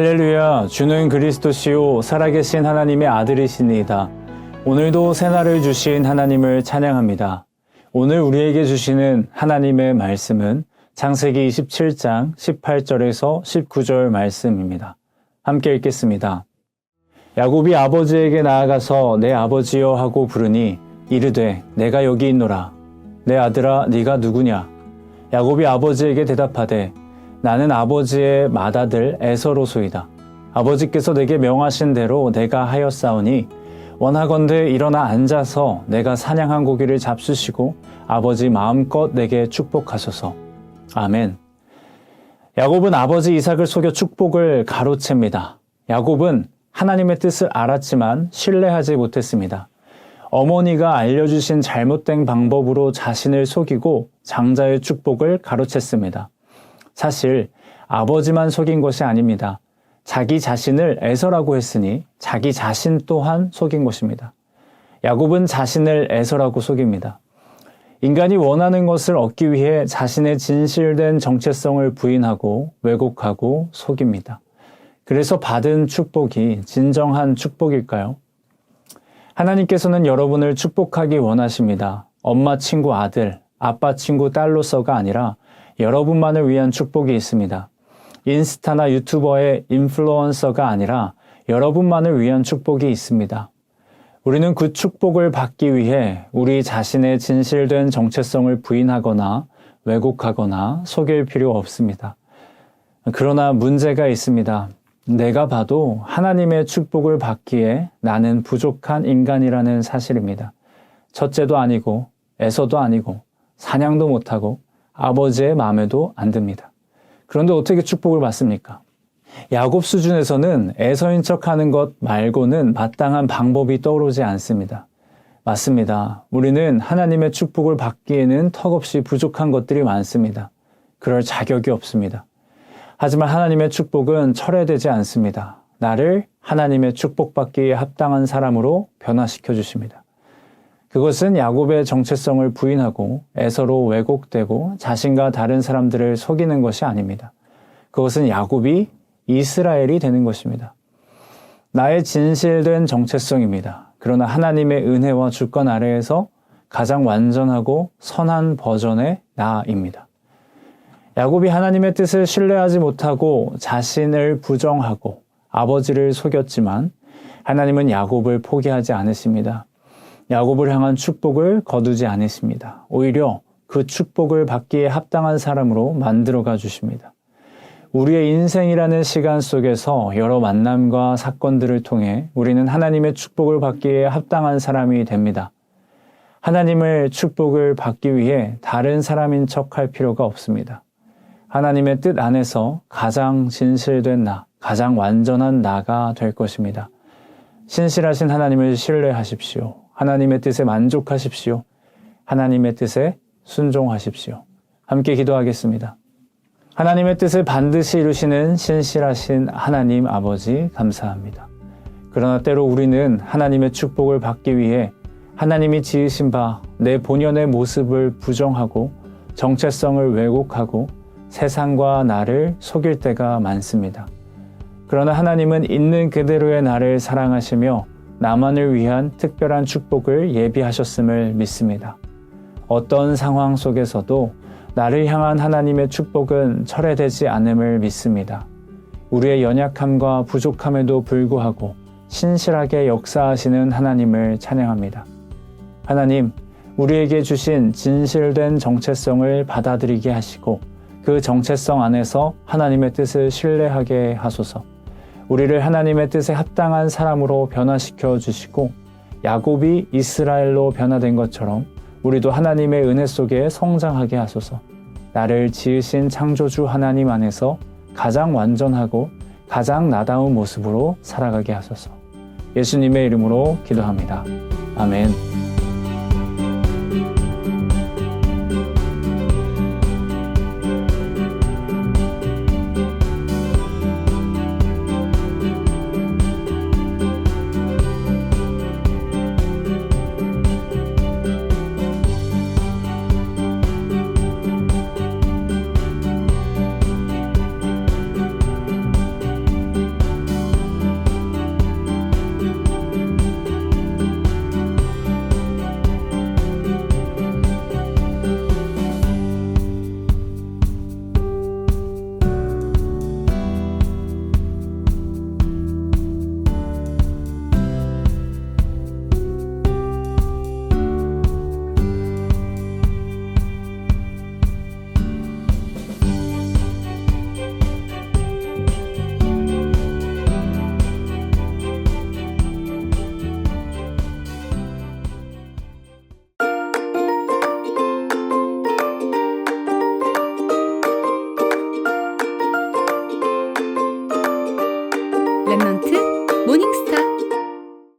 할렐루야, 주는 그리스도시요 살아계신 하나님의 아들이시니이다. 오늘도 새날을 주신 하나님을 찬양합니다. 오늘 우리에게 주시는 하나님의 말씀은 창세기 27장 18절에서 19절 말씀입니다. 함께 읽겠습니다. 야곱이 아버지에게 나아가서 내 아버지여 하고 부르니 이르되 내가 여기 있노라. 내 아들아 네가 누구냐? 야곱이 아버지에게 대답하되 나는 아버지의 맏아들 에서로소이다. 아버지께서 내게 명하신 대로 내가 하였사오니 원하건대 일어나 앉아서 내가 사냥한 고기를 잡수시고 아버지 마음껏 내게 축복하소서. 아멘. 야곱은 아버지 이삭을 속여 축복을 가로챕니다. 야곱은 하나님의 뜻을 알았지만 신뢰하지 못했습니다. 어머니가 알려주신 잘못된 방법으로 자신을 속이고 장자의 축복을 가로챘습니다. 사실 아버지만 속인 것이 아닙니다. 자기 자신을 에서라고 했으니 자기 자신 또한 속인 것입니다. 야곱은 자신을 에서라고 속입니다. 인간이 원하는 것을 얻기 위해 자신의 진실된 정체성을 부인하고 왜곡하고 속입니다. 그래서 받은 축복이 진정한 축복일까요? 하나님께서는 여러분을 축복하기 원하십니다. 엄마 친구 아들, 아빠 친구 딸로서가 아니라 여러분만을 위한 축복이 있습니다. 인스타나 유튜버의 인플루언서가 아니라 여러분만을 위한 축복이 있습니다. 우리는 그 축복을 받기 위해 우리 자신의 진실된 정체성을 부인하거나 왜곡하거나 속일 필요 없습니다. 그러나 문제가 있습니다. 내가 봐도 하나님의 축복을 받기에 나는 부족한 인간이라는 사실입니다. 첫째도 아니고 에서도 아니고 사냥도 못하고 아버지의 마음에도 안 듭니다. 그런데 어떻게 축복을 받습니까? 야곱 수준에서는 에서인 척하는 것 말고는 마땅한 방법이 떠오르지 않습니다. 맞습니다. 우리는 하나님의 축복을 받기에는 턱없이 부족한 것들이 많습니다. 그럴 자격이 없습니다. 하지만 하나님의 축복은 철회되지 않습니다. 나를 하나님의 축복받기에 합당한 사람으로 변화시켜 주십니다. 그것은 야곱의 정체성을 부인하고 에서로 왜곡되고 자신과 다른 사람들을 속이는 것이 아닙니다. 그것은 야곱이 이스라엘이 되는 것입니다. 나의 진실된 정체성입니다. 그러나 하나님의 은혜와 주권 아래에서 가장 완전하고 선한 버전의 나입니다. 야곱이 하나님의 뜻을 신뢰하지 못하고 자신을 부정하고 아버지를 속였지만 하나님은 야곱을 포기하지 않으십니다. 야곱을 향한 축복을 거두지 않으십니다. 오히려 그 축복을 받기에 합당한 사람으로 만들어가 주십니다. 우리의 인생이라는 시간 속에서 여러 만남과 사건들을 통해 우리는 하나님의 축복을 받기에 합당한 사람이 됩니다. 하나님의 축복을 받기 위해 다른 사람인 척할 필요가 없습니다. 하나님의 뜻 안에서 가장 진실된 나, 가장 완전한 나가 될 것입니다. 신실하신 하나님을 신뢰하십시오. 하나님의 뜻에 만족하십시오. 하나님의 뜻에 순종하십시오. 함께 기도하겠습니다. 하나님의 뜻을 반드시 이루시는 신실하신 하나님 아버지 감사합니다. 그러나 때로 우리는 하나님의 축복을 받기 위해 하나님이 지으신 바 내 본연의 모습을 부정하고 정체성을 왜곡하고 세상과 나를 속일 때가 많습니다. 그러나 하나님은 있는 그대로의 나를 사랑하시며 나만을 위한 특별한 축복을 예비하셨음을 믿습니다. 어떤 상황 속에서도 나를 향한 하나님의 축복은 철회되지 않음을 믿습니다. 우리의 연약함과 부족함에도 불구하고 신실하게 역사하시는 하나님을 찬양합니다. 하나님, 우리에게 주신 진실된 정체성을 받아들이게 하시고 그 정체성 안에서 하나님의 뜻을 신뢰하게 하소서. 우리를 하나님의 뜻에 합당한 사람으로 변화시켜 주시고 야곱이 이스라엘로 변화된 것처럼 우리도 하나님의 은혜 속에 성장하게 하소서. 나를 지으신 창조주 하나님 안에서 가장 완전하고 가장 나다운 모습으로 살아가게 하소서. 예수님의 이름으로 기도합니다. 아멘.